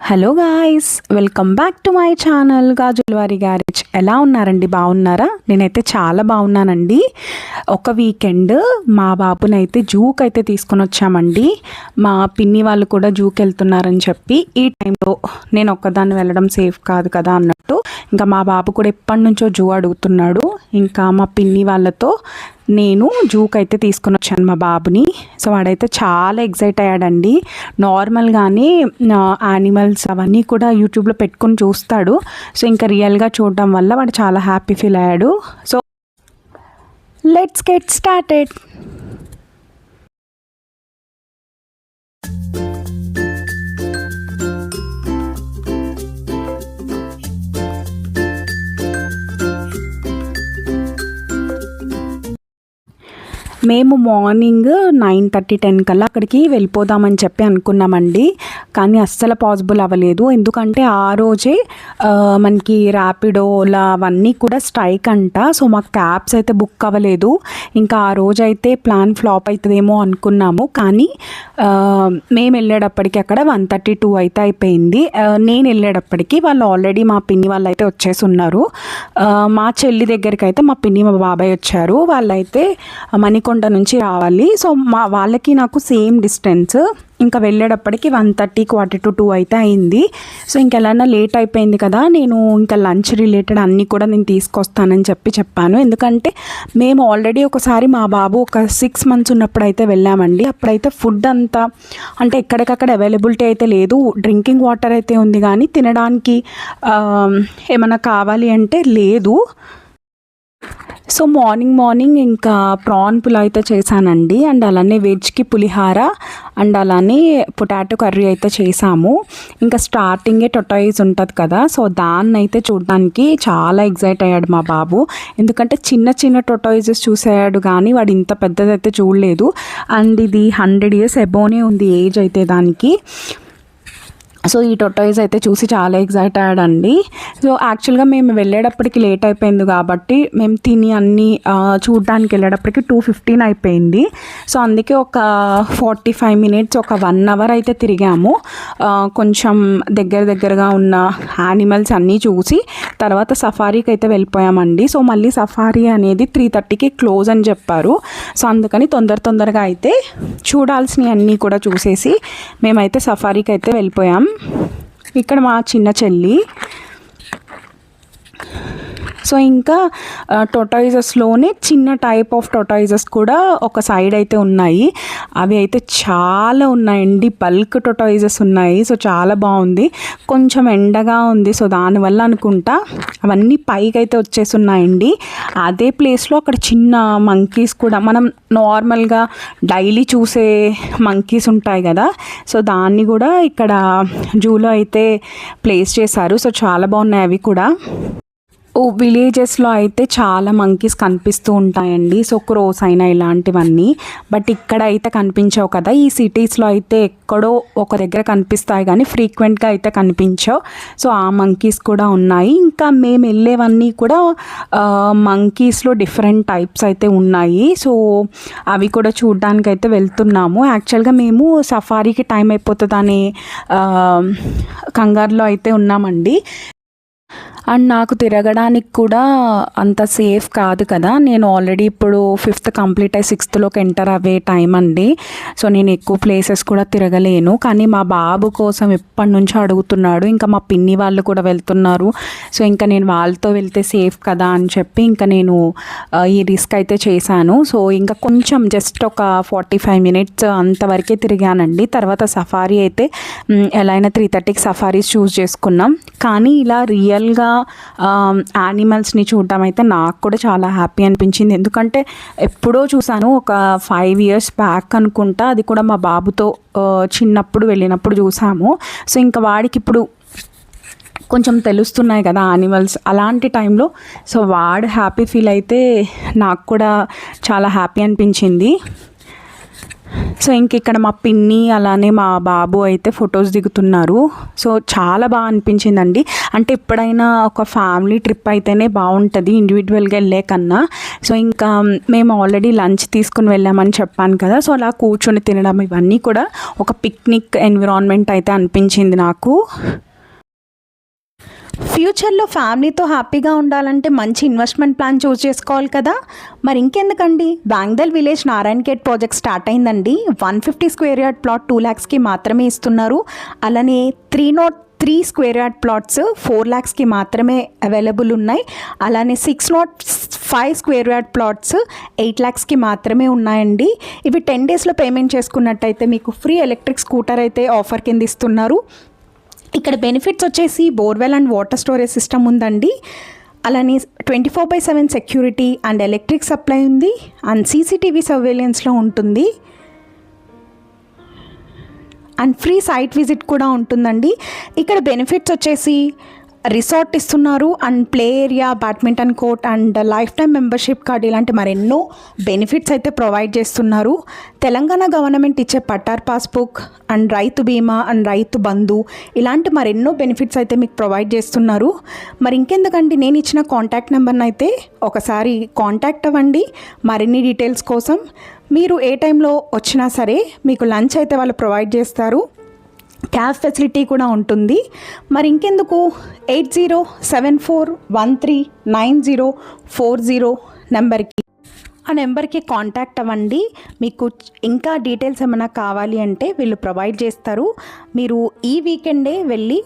Hello guys, welcome back to my channel Gajulavari garage. ఎలా ఉన్నారండి? బాగున్నారా? నేనైతే చాలా బాగున్నానండి. ఒక వీకెండ్ మా బాబునైతే జూకి అయితే తీసుకొని వచ్చామండి. మా పిన్ని వాళ్ళు కూడా జూకి వెళ్తున్నారని చెప్పి ఈ టైంలో నేను ఒక్కదాన్ని వెళ్ళడం సేఫ్ కాదు కదా అన్నట్టు ఇంకా మా బాబు కూడా ఎప్పటి నుంచో జూ అడుగుతున్నాడు. ఇంకా మా పిన్ని వాళ్ళతో నేను జూకి అయితే తీసుకొని వచ్చాను మా బాబుని. సో వాడైతే చాలా ఎగ్జైట్ అయ్యాడండి. నార్మల్గానే యానిమల్స్ అవన్నీ కూడా యూట్యూబ్లో పెట్టుకొని చూస్తాడు. సో ఇంకా రియల్గా చూడడం వల్ల వాడు చాలా హ్యాపీ ఫీల్ అయ్యాడు. So let's get started. మేము మార్నింగ్ 9:30, 10 కల్లా అక్కడికి వెళ్ళిపోదామని చెప్పి అనుకున్నామండి. కానీ అస్సలు పాసిబుల్ అవ్వలేదు. ఎందుకంటే ఆ రోజే మనకి ర్యాపిడో, ఓలా అవన్నీ కూడా స్ట్రైక్ అంట. సో మాకు క్యాబ్స్ అయితే బుక్ అవ్వలేదు. ఇంకా ఆ రోజైతే ప్లాన్ ఫ్లాప్ అవుతుందేమో అనుకున్నాము. కానీ మేము వెళ్ళేటప్పటికి అక్కడ 1:32 అయితే అయిపోయింది. నేను వెళ్ళేటప్పటికి వాళ్ళు ఆల్రెడీ మా పిన్ని వాళ్ళు అయితే వచ్చేసి ఉన్నారు. మా చెల్లి దగ్గరికి అయితే మా పిన్ని మా బాబాయ్ వచ్చారు. వాళ్ళైతే మణికొండ నుంచి రావాలి. సో వాళ్ళకి నాకు సేమ్ డిస్టెన్స్. ఇంకా వెళ్ళేటప్పటికి 1:30, 1:45 అయితే అయింది. సో ఇంకెలా లేట్ అయిపోయింది కదా, నేను ఇంకా లంచ్ రిలేటెడ్ అన్నీ కూడా నేను తీసుకొస్తానని చెప్పాను. ఎందుకంటే మేము ఆల్రెడీ ఒకసారి మా బాబు ఒక 6 months ఉన్నప్పుడు అయితే వెళ్ళామండి. అప్పుడైతే ఫుడ్ అంతా అంటే ఎక్కడికక్కడ అవైలబిలిటీ అయితే లేదు. డ్రింకింగ్ వాటర్ అయితే ఉంది కానీ తినడానికి ఏమైనా కావాలి అంటే లేదు. సో మార్నింగ్ ఇంకా ప్రాన్ పులావ్ అయితే చేశానండి. అండ్ అలానే వెజ్కి పులిహార అండ్ అలానే పొటాటో కర్రీ అయితే చేసాము. ఇంకా స్టార్టింగే టొటాయిస్ ఉంటుంది కదా, సో దాన్ని అయితే చూడడానికి చాలా ఎగ్జైట్ అయ్యాడు మా బాబు. ఎందుకంటే చిన్న టొటాయిసెస్ చూసాడు కానీ వాడు ఇంత పెద్దదైతే చూడలేదు. అండ్ ఇది 100 years అబోనే ఉంది ఏజ్ అయితే దానికి. సో ఈ టొటాయిస్ అయితే చూసి చాలా ఎగ్జైట్ అయ్యాడండి. సో యాక్చువల్గా మేము వెళ్ళేటప్పటికి లేట్ అయిపోయింది కాబట్టి మేము తిని అన్నీ చూడడానికి వెళ్ళేటప్పటికి 2:15 అయిపోయింది. సో అందుకే ఒక 45 minutes, ఒక 1 hour అయితే తిరిగాము. కొంచెం దగ్గరగా ఉన్న యానిమల్స్ అన్నీ చూసి తర్వాత సఫారీకి అయితే వెళ్ళిపోయామండి. సో మళ్ళీ సఫారీ అనేది 3:30కి క్లోజ్ అని చెప్పారు. సో అందుకని తొందరగా అయితే చూడాల్సినవి అన్నీ కూడా చూసేసి మేమైతే సఫారీకి అయితే వెళ్ళిపోయాం. ఇక్కడ మా చిన్న చెల్లి. సో ఇంకా టొటాయిజెస్లోనే చిన్న టైప్ ఆఫ్ టొటాయిజెస్ కూడా ఒక సైడ్ అయితే ఉన్నాయి. అవి అయితే చాలా ఉన్నాయండి, బల్క్ టొటాయిజెస్ ఉన్నాయి. సో చాలా బాగుంది. కొంచెం ఎండగా ఉంది, సో దానివల్ల అనుకుంటా అవన్నీ పైకి అయితే వచ్చేసి ఉన్నాయండి. అదే ప్లేస్లో అక్కడ చిన్న మంకీస్ కూడా, మనం నార్మల్గా డైలీ చూసే మంకీస్ ఉంటాయి కదా, సో దాన్ని కూడా ఇక్కడ జూలో అయితే ప్లేస్ చేశారు. సో చాలా బాగున్నాయి అవి కూడా. విలేజెస్లో అయితే చాలా మంకీస్ కనిపిస్తూ ఉంటాయండి. సో క్రోస్ అయినా ఇలాంటివన్నీ. బట్ ఇక్కడ అయితే కనిపించవు కదా. ఈ సిటీస్లో అయితే ఎక్కడో ఒక దగ్గర కనిపిస్తాయి కానీ ఫ్రీక్వెంట్గా అయితే కనిపించవు. సో ఆ మంకీస్ కూడా ఉన్నాయి. ఇంకా మేము వెళ్ళేవన్నీ కూడా మంకీస్లో డిఫరెంట్ టైప్స్ అయితే ఉన్నాయి. సో అవి కూడా చూడడానికి అయితే వెళ్తున్నాము. యాక్చువల్గా మేము సఫారీకి టైం అయిపోతుందని కంగారులో అయితే ఉన్నామండి. అండ్ నాకు తిరగడానికి కూడా అంత సేఫ్ కాదు కదా. నేను ఆల్రెడీ ఇప్పుడు 5th కంప్లీట్ అయ్యి 6thలోకి ఎంటర్ అవ్వే టైం అండి. సో నేను ఎక్కువ ప్లేసెస్ కూడా తిరగలేను. కానీ మా బాబు కోసం ఎప్పటి నుంచో అడుగుతున్నాడు. ఇంకా మా పిన్ని వాళ్ళు కూడా వెళ్తున్నారు. సో ఇంకా నేను వాళ్ళతో వెళ్తే సేఫ్ కదా అని చెప్పి ఇంకా నేను ఈ రిస్క్ అయితే చేశాను. సో ఇంకా కొంచెం జస్ట్ ఒక 45 minutes అంతవరకే తిరిగానండి. తర్వాత సఫారీ అయితే ఎలా అయినా 3:30కి సఫారీస్ చూస్ చేసుకున్నాం. కానీ ఇలా రియల్గా యానిమల్స్ని చూడటం అయితే నాకు కూడా చాలా హ్యాపీ అనిపించింది. ఎందుకంటే ఎప్పుడో చూసాను, ఒక 5 years బ్యాక్ అనుకుంటా. అది కూడా మా బాబుతో చిన్నప్పుడు వెళ్ళినప్పుడు చూసాము. సో ఇంకా వాడికి ఇప్పుడు కొంచెం తెలుస్తున్నాయి కదా యానిమల్స్, అలాంటి టైంలో సో వాడు హ్యాపీ ఫీల్ అయితే నాకు కూడా చాలా హ్యాపీ అనిపించింది. సో ఇంక ఇక్కడ మా పిన్ని అలానే మా బాబు అయితే ఫొటోస్ దిగుతున్నారు. సో చాలా బాగా అనిపించిందండి. అంటే ఎప్పుడైనా ఒక ఫ్యామిలీ ట్రిప్ అయితేనే బాగుంటుంది ఇండివిజువల్గా వెళ్ళే కన్నా. సో ఇంకా మేము ఆల్రెడీ లంచ్ తీసుకుని వెళ్ళామని చెప్పాను కదా. సో అలా కూర్చొని తినడం ఇవన్నీ కూడా ఒక పిక్నిక్ ఎన్విరాన్మెంట్ అయితే అనిపించింది నాకు. ఫ్యూచర్లో ఫ్యామిలీతో హ్యాపీగా ఉండాలంటే మంచి ఇన్వెస్ట్మెంట్ ప్లాన్ చూస్ చేసుకోవాలి కదా. మరి ఇంకెందుకండి, బ్యాంగ్దల్ విలేజ్ నారాయణఖేడ్ ప్రాజెక్ట్ స్టార్ట్ అయిందండి. 150 స్క్వేర్ యార్డ్ ప్లాట్ 2 lakhsకి మాత్రమే ఇస్తున్నారు. అలానే 303 స్క్వేర్ యార్డ్ ప్లాట్స్ 4 lakhsకి మాత్రమే అవైలబుల్ ఉన్నాయి. అలానే 605 స్క్వేర్ యార్డ్ ప్లాట్స్ 8 lakhsకి మాత్రమే ఉన్నాయండి. ఇవి 10 daysలో పేమెంట్ చేసుకున్నట్టయితే మీకు ఫ్రీ ఎలక్ట్రిక్ స్కూటర్ అయితే ఆఫర్ కింద ఇస్తున్నారు. ఇక్కడ బెనిఫిట్స్ వచ్చేసి borewell and water storage system ఉందండి. అలానే 24/7 సెక్యూరిటీ అండ్ ఎలక్ట్రిక్ సప్లై ఉంది. అండ్ CCTV సర్వేలెన్స్లో ఉంటుంది. అండ్ ఫ్రీ సైట్ విజిట్ కూడా ఉంటుందండి. ఇక్కడ బెనిఫిట్స్ వచ్చేసి రిసార్ట్ ఇస్తున్నారు and play area, badminton court and life time membership card ఇలాంటి మరెన్నో బెనిఫిట్స్ అయితే ప్రొవైడ్ చేస్తున్నారు. తెలంగాణ గవర్నమెంట్ ఇచ్చే పట్టార్ పాస్బుక్ అండ్ రైతు బీమా అండ్ రైతు బంధు ఇలాంటి మరెన్నో బెనిఫిట్స్ అయితే మీకు ప్రొవైడ్ చేస్తున్నారు. మరి ఇంకెందుకండి, నేను ఇచ్చిన కాంటాక్ట్ నెంబర్ని అయితే ఒకసారి కాంటాక్ట్ అవ్వండి మరిన్ని డీటెయిల్స్ కోసం. మీరు ఏ టైంలో వచ్చినా సరే మీకు లంచ్ అయితే వాళ్ళు ప్రొవైడ్ చేస్తారు. క్యాబ్ ఫెసిలిటీ కూడా ఉంటుంది. మరి ఇంకెందుకు 8074139040 నెంబర్కి ఆ నెంబర్కి కాంటాక్ట్ అవ్వండి. మీకు ఇంకా డీటెయిల్స్ ఏమైనా కావాలి అంటే వీళ్ళు ప్రొవైడ్ చేస్తారు. మీరు ఈ వీకెండే వెళ్ళి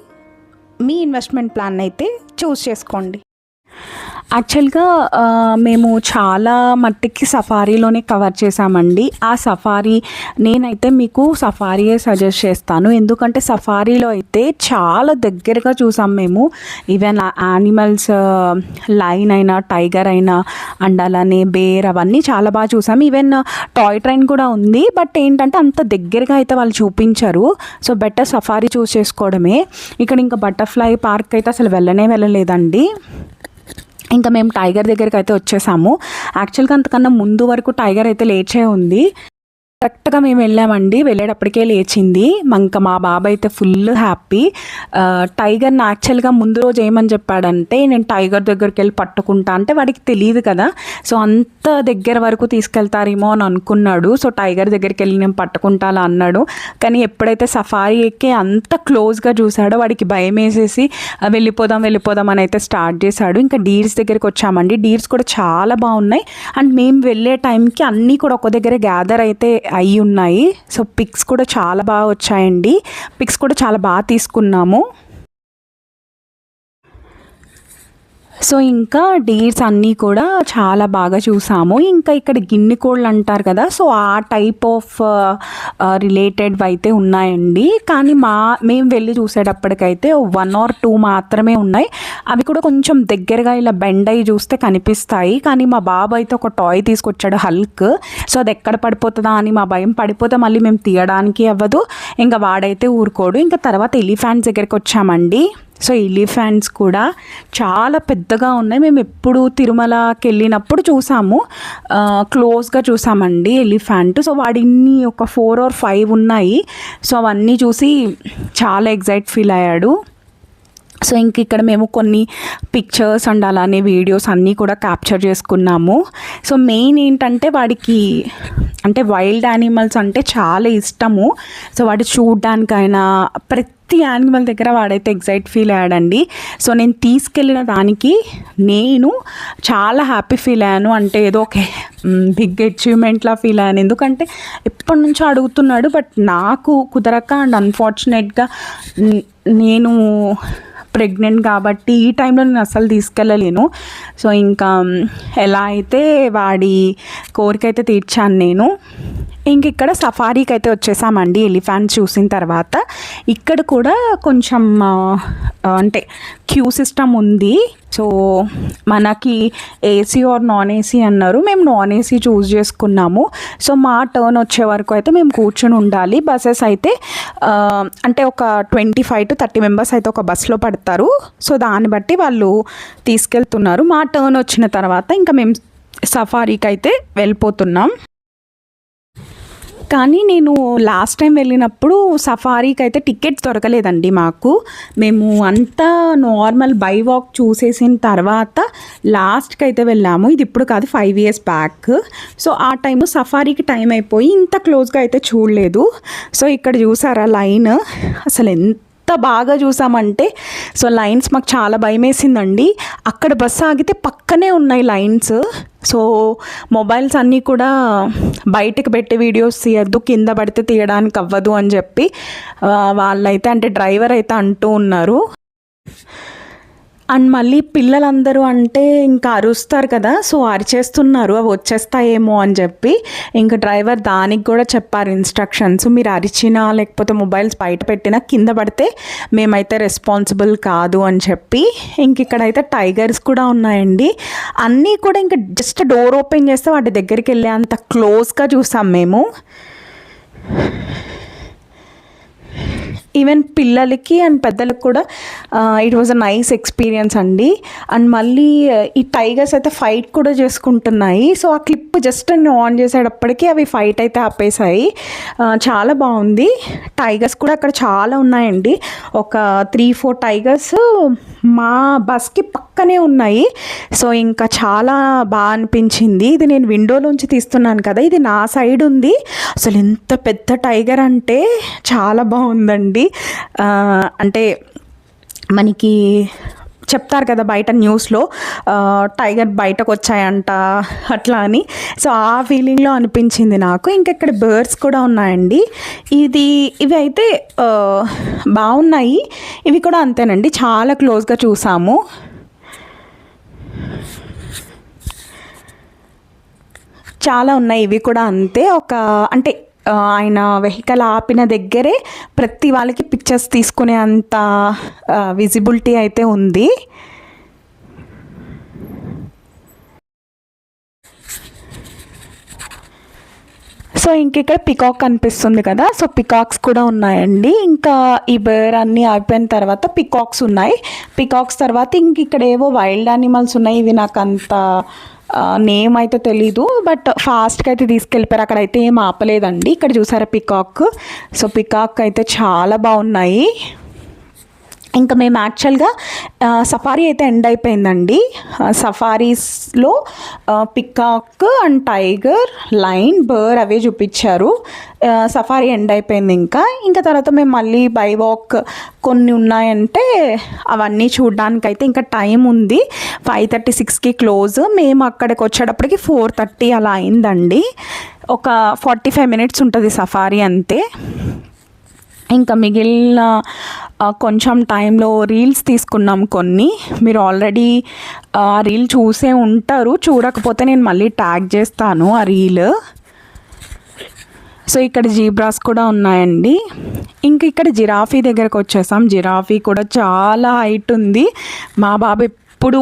మీ ఇన్వెస్ట్మెంట్ ప్లాన్ అయితే చూస్ చేసుకోండి. యాక్చువల్గా మేము చాలా మట్టికి సఫారీలోనే కవర్ చేసామండి. ఆ సఫారీ నేనైతే మీకు సఫారీయే సజెస్ట్ చేస్తాను. ఎందుకంటే సఫారీలో అయితే చాలా దగ్గరగా చూసాం మేము. ఈవెన్ యానిమల్స్, లైన్ అయినా, టైగర్ అయినా అండ్ అలానే బేర్ అవన్నీ చాలా బాగా చూసాం. ఈవెన్ టాయ్ ట్రైన్ కూడా ఉంది. బట్ ఏంటంటే అంత దగ్గరగా అయితే వాళ్ళు చూపించారు. సో బెటర్ సఫారీ చూస్ చేసుకోవడమే. ఇక్కడ ఇంకా బటర్ఫ్లై పార్క్ అయితే అసలు వెళ్ళలేదండి. ఇంకా మేము టైగర్ దగ్గరికి అయితే వచ్చేసాము. యాక్చువల్గా అంతకన్నా ముందు వరకు టైగర్ అయితే లేచే ఉంది. కరెక్ట్గా మేము వెళ్ళామండి, వెళ్ళేటప్పటికే లేచింది. ఇంకా మా బాబు అయితే ఫుల్ హ్యాపీ. టైగర్ని యాక్చువల్గా ముందు రోజు ఏమని చెప్పాడంటే, నేను టైగర్ దగ్గరికి వెళ్ళి పట్టుకుంటా అంటే వాడికి తెలియదు కదా. సో అంత దగ్గర వరకు తీసుకెళ్తారేమో అని అనుకున్నాడు. సో టైగర్ దగ్గరికి వెళ్ళి నేను పట్టుకుంటా అలా అన్నాడు. కానీ ఎప్పుడైతే సఫారీకి అంత క్లోజ్గా చూసాడో వాడికి భయం వేసేసి వెళ్ళిపోదాం అని అయితే స్టార్ట్ చేశాడు. ఇంకా డీర్స్ దగ్గరికి వచ్చామండి. డీర్స్ కూడా చాలా బాగున్నాయి. అండ్ మేము వెళ్ళే టైంకి అన్నీ కూడా ఒక దగ్గర గ్యాదర్ అయితే అయి ఉన్నాయి. సో పిక్స్ కూడా చాలా బాగా వచ్చాయండి. పిక్స్ కూడా చాలా బాగా తీసుకున్నాము. సో ఇంకా డీర్స్ అన్నీ కూడా చాలా బాగా చూసాము. ఇంకా ఇక్కడ గిన్నె కోళ్ళు అంటారు కదా, సో ఆ టైప్ ఆఫ్ రిలేటెడ్ అయితే ఉన్నాయండి. కానీ మేము వెళ్ళి చూసేటప్పటికైతే 1 or 2 మాత్రమే ఉన్నాయి. అవి కూడా కొంచెం దగ్గరగా ఇలా బెండ్ అయ్యి చూస్తే కనిపిస్తాయి. కానీ మా బాబు అయితే ఒక టాయ్ తీసుకొచ్చాడు, హల్క్. సో అది ఎక్కడ పడిపోతుందా అని మా భయం. పడిపోతే మళ్ళీ మేము తీయడానికి అవ్వదు. ఇంకా వాడైతే ఊరుకోడు. ఇంకా తర్వాత ఎలిఫెంట్స్ దగ్గరికి వచ్చామండి. సో ఎలిఫెంట్స్ కూడా చాలా పెద్దగా ఉన్నాయి. మేము ఎప్పుడు తిరుమలకి వెళ్ళినప్పుడు చూసాము, క్లోజ్గా చూసామండి ఎలిఫెంట్. సో వాడిన్ని ఒక 4 or 5 ఉన్నాయి. సో అవన్నీ చూసి చాలా ఎగ్జైట్ ఫీల్ అయ్యాడు. సో ఇంక ఇక్కడ మేము కొన్ని పిక్చర్స్ అండ్ అలానే వీడియోస్ అన్నీ కూడా క్యాప్చర్ చేసుకున్నాము. సో మెయిన్ ఏంటంటే వాడికి అంటే వైల్డ్ యానిమల్స్ అంటే చాలా ఇష్టము. సో వాడు చూడ్డానికైనా ప్రతి యానిమల్ దగ్గర వాడైతే ఎగ్జైట్ ఫీల్ అయ్యాడండి. సో నేను తీసుకెళ్ళిన దానికి నేను చాలా హ్యాపీ ఫీల్ అయ్యాను. అంటే ఏదో ఒక బిగ్ అచీవ్మెంట్లా ఫీల్ అయ్యాను. ఎందుకంటే ఎప్పటి నుంచో అడుగుతున్నాడు, బట్ నాకు కుదరక అండ్ అన్ఫార్చునేట్గా నేను ప్రెగ్నెంట్ కాబట్టి ఈ టైంలో నేను అస్సలు తీసుకెళ్ళలేను. సో ఇంకా ఎలా అయితే వాడి కోరిక అయితే తీర్చాను నేను. ఇంక ఇక్కడ సఫారీకి అయితే వచ్చేసామండి ఎలిఫెంట్స్ చూసిన తర్వాత. ఇక్కడ కూడా కొంచెం అంటే క్యూ సిస్టమ్ ఉంది. సో మనకి ఏసీ ఆర్ నాన్ ఏసీ అన్నారు. మేము నాన్ ఏసీ చూస్ చేసుకున్నాము. సో మా టర్న్ వచ్చే వరకు అయితే మేము కూర్చొని ఉండాలి. బస్సెస్ అయితే అంటే ఒక 25 to 30 మెంబర్స్ అయితే ఒక బస్సులో పడతారు. సో దాన్ని బట్టి వాళ్ళు తీసుకెళ్తున్నారు. మా టర్న్ వచ్చిన తర్వాత ఇంకా మేము సఫారీకి అయితే వెళ్ళిపోతున్నాం. కానీ నేను లాస్ట్ టైం వెళ్ళినప్పుడు సఫారీకి అయితే టికెట్స్ దొరకలేదండి మాకు. మేము అంతా నార్మల్ బై వాక్ చూసేసిన తర్వాత లాస్ట్కి అయితే వెళ్ళాము. ఇది ఇప్పుడు కాదు, 5 years బ్యాక్. సో ఆ టైము సఫారీకి టైం అయిపోయి ఇంత క్లోజ్గా అయితే చూడలేదు. సో ఇక్కడ చూసారా లైన్, అసలు ఎంత బాగా చూసామంటే, సో లైన్స్ మాకు చాలా భయం వేసిందండి. అక్కడ బస్సు ఆగితే పక్కనే ఉన్నాయి లైన్స్. సో మొబైల్స్ అన్నీ కూడా బయటకు పెట్టి వీడియోస్ తీయద్దు, కింద పడితే తీయడానికి అవ్వదు అని చెప్పి వాళ్ళైతే, అంటే డ్రైవర్ అయితే అంటూ ఉన్నారు. అండ్ మళ్ళీ పిల్లలందరూ అంటే ఇంకా అరుస్తారు కదా, సో అరిచేస్తున్నారు అవి వచ్చేస్తాయేమో అని చెప్పి. ఇంకా డ్రైవర్ దానికి కూడా చెప్పారు ఇన్స్ట్రక్షన్స్, మీరు అరిచినా లేకపోతే మొబైల్స్ బయట పెట్టినా కింద పడితే మేమైతే రెస్పాన్సిబుల్ కాదు అని చెప్పి. ఇంక ఇక్కడైతే టైగర్స్ కూడా ఉన్నాయండి. అన్నీ కూడా ఇంకా జస్ట్ డోర్ ఓపెన్ చేస్తే వాటి దగ్గరికి వెళ్ళే అంత క్లోజ్గా చూసాం మేము. ఈవెన్ పిల్లలకి అండ్ పెద్దలకు కూడా it was a nice experience అండి. అండ్ మళ్ళీ ఈ టైగర్స్ అయితే ఫైట్ కూడా చేసుకుంటున్నాయి. సో ఆ క్లిప్ జస్ట్ నేను ఆన్ చేసేటప్పటికి అవి ఫైట్ అయితే ఆపేశాయి. చాలా బాగుంది. టైగర్స్ కూడా అక్కడ చాలా ఉన్నాయండి. ఒక 3-4 టైగర్స్ మా బస్కి పక్కనే ఉన్నాయి. సో ఇంకా చాలా బాగా అనిపించింది. ఇది నేను విండోలోంచి తీస్తున్నాను కదా, ఇది నా సైడ్ ఉంది. అసలు ఎంత పెద్ద టైగర్ అంటే చాలా బాగుందండి. అంటే మనకి చెప్తారు కదా బయట న్యూస్లో టైగర్ బయటకు వచ్చాయంట అట్లా అని. సో ఆ ఫీలింగ్లో అనిపించింది నాకు. ఇంకా ఇక్కడ బర్డ్స్ కూడా ఉన్నాయండి. ఇవి అయితే బాగున్నాయి. ఇవి కూడా అంతేనండి, చాలా క్లోజ్గా చూసాము. చాలా ఉన్నాయి, ఇవి కూడా అంతే. అంటే ఆయన వెహికల్ ఆపిన దగ్గరే ప్రతి వాళ్ళకి పిక్చర్స్ తీసుకునే అంత విజిబిలిటీ అయితే ఉంది. సో ఇంక ఇక్కడ పికాక్ కనిపిస్తుంది కదా, సో పికాక్స్ కూడా ఉన్నాయండి. ఇంకా ఈ బర్డ్ అన్నీ అయిపోయిన తర్వాత పికాక్స్ ఉన్నాయి. పికాక్స్ తర్వాత ఇంక ఇక్కడ ఏవో వైల్డ్ యానిమల్స్ ఉన్నాయి. ఇవి నాకు అంత నేమ్ అయితే తెలీదు, బట్ ఫాస్ట్గా అయితే తీసుకెళ్ళిపోయారు. అక్కడైతే ఏం ఆపలేదండి. ఇక్కడ చూసారా పికాక్. సో పికాక్ అయితే చాలా బాగున్నాయి. ఇంకా మేము యాక్చువల్గా సఫారీ అయితే ఎండ్ అయిపోయిందండి. సఫారీస్లో peacock and tiger, lion, bird అవే చూపించారు. సఫారీ ఎండ్ అయిపోయింది. ఇంకా తర్వాత మేము మళ్ళీ బై వాక్ కొన్ని ఉన్నాయంటే అవన్నీ చూడడానికైతే ఇంకా టైం ఉంది. 5:36కి క్లోజ్. మేము అక్కడికి వచ్చేటప్పటికి 4:30 అలా అయిందండి. ఒక 45 minutes ఉంటుంది సఫారీ అంతే. ఇంకా మిగిలిన కొంచెం టైంలో రీల్స్ తీసుకున్నాం కొన్ని. మీరు ఆల్రెడీ ఆ రీల్ చూసే ఉంటారు, చూడకపోతే నేను మళ్ళీ ట్యాగ్ చేస్తాను ఆ రీల్. సో ఇక్కడ జీబ్రాస్ కూడా ఉన్నాయండి. ఇంక ఇక్కడ జిరాఫీ దగ్గరకు వచ్చేసాం. జిరాఫీ కూడా చాలా హైట్ ఉంది. మా బాబు ఎప్పుడు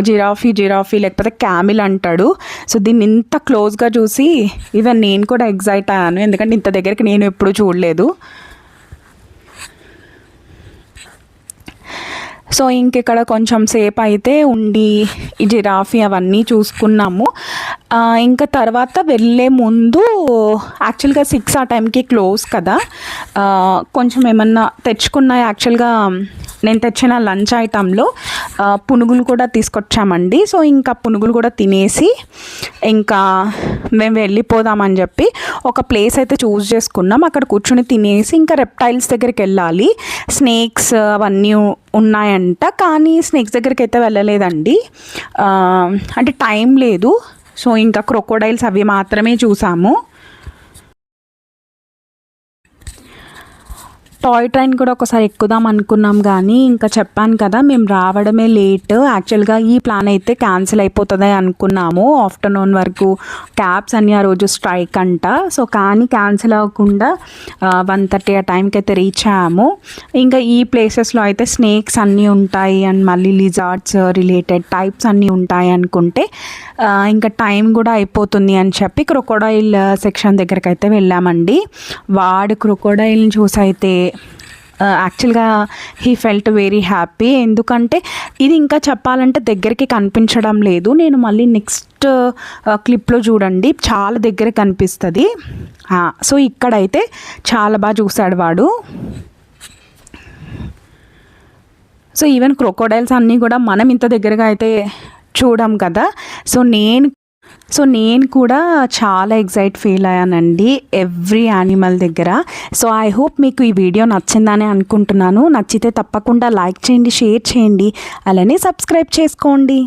జిరాఫీ లేకపోతే క్యామిల్ అంటాడు. సో దీన్ని ఇంత క్లోజ్గా చూసి ఈవెన్ నేను కూడా ఎగ్జైట్ అయ్యాను, ఎందుకంటే ఇంత దగ్గరికి నేను ఎప్పుడు చూడలేదు. సో ఇంకెక్కడ కొంచెం సేపు అయితే ఉండి ఈ జిరాఫీ అవన్నీ చూసుకున్నాము. ఇంకా తర్వాత వెళ్ళే ముందు యాక్చువల్గా 6 ఆ టైంకి క్లోజ్ కదా, కొంచెం ఏమన్నా తెచ్చుకున్నా. యాక్చువల్గా నేను తెచ్చిన లంచ్ ఐటంలో పునుగులు కూడా తీసుకొచ్చామండి. సో ఇంకా పునుగులు కూడా తినేసి ఇంకా మేము వెళ్ళిపోదామని చెప్పి ఒక ప్లేస్ అయితే చూస్ చేసుకున్నాం. అక్కడ కూర్చొని తినేసి ఇంకా రెప్టైల్స్ దగ్గరికి వెళ్ళాలి. స్నేక్స్ అవన్నీ ఉన్నాయంట, కానీ స్నేక్స్ దగ్గరికి అయితే వెళ్ళలేదండి, అంటే టైం లేదు. సో ఇంకా క్రొకోడైల్స్ అవి మాత్రమే చూసాము. టాయ్ ట్రైన్ కూడా ఒకసారి ఎక్కుదాం అనుకున్నాం, కానీ ఇంకా చెప్పాను కదా మేము రావడమే లేట్. యాక్చువల్గా ఈ ప్లాన్ అయితే క్యాన్సిల్ అయిపోతుంది అనుకున్నాము. ఆఫ్టర్నూన్ వరకు క్యాబ్స్ అన్ని ఆ రోజు స్ట్రైక్ అంట. సో కానీ క్యాన్సిల్ అవ్వకుండా 1:30 ఆ టైంకి అయితే రీచ్ అయ్యాము. ఇంకా ఈ ప్లేసెస్లో అయితే స్నేక్స్ అన్నీ ఉంటాయి అండ్ మళ్ళీ లిజార్డ్స్ రిలేటెడ్ టైప్స్ అన్నీ ఉంటాయి అనుకుంటే ఇంకా టైం కూడా అయిపోతుంది అని చెప్పి క్రొకోడైల్ సెక్షన్ దగ్గరికి అయితే వెళ్ళామండి. వాడు క్రొకోడైల్ని చూసి అయితే యాక్చువల్గా హీ ఫెల్ట్ వెరీ హ్యాపీ. ఎందుకంటే ఇది ఇంకా చెప్పాలంటే దగ్గరికి కనిపించడం లేదు. నేను మళ్ళీ నెక్స్ట్ క్లిప్లో చూడండి చాలా దగ్గర కనిపిస్తుంది. సో ఇక్కడైతే చాలా బాగా చూశాడు వాడు. సో ఈవెన్ క్రొకోడైల్స్ అన్నీ కూడా మనం ఇంత దగ్గరగా అయితే చూడం కదా. సో నేను కూడా చాలా ఫీల్ అయ్యానండి ఎవ్రీ యానిమల్ దగ్గర. సో ఐ హోప్ మీకు ఈ వీడియో నచ్చిందని అనుకుంటున్నాను. నచ్చితే తప్పకుండా లైక్ చేయండి, షేర్ చేయండి, అలానే సబ్స్క్రైబ్ చేసుకోండి.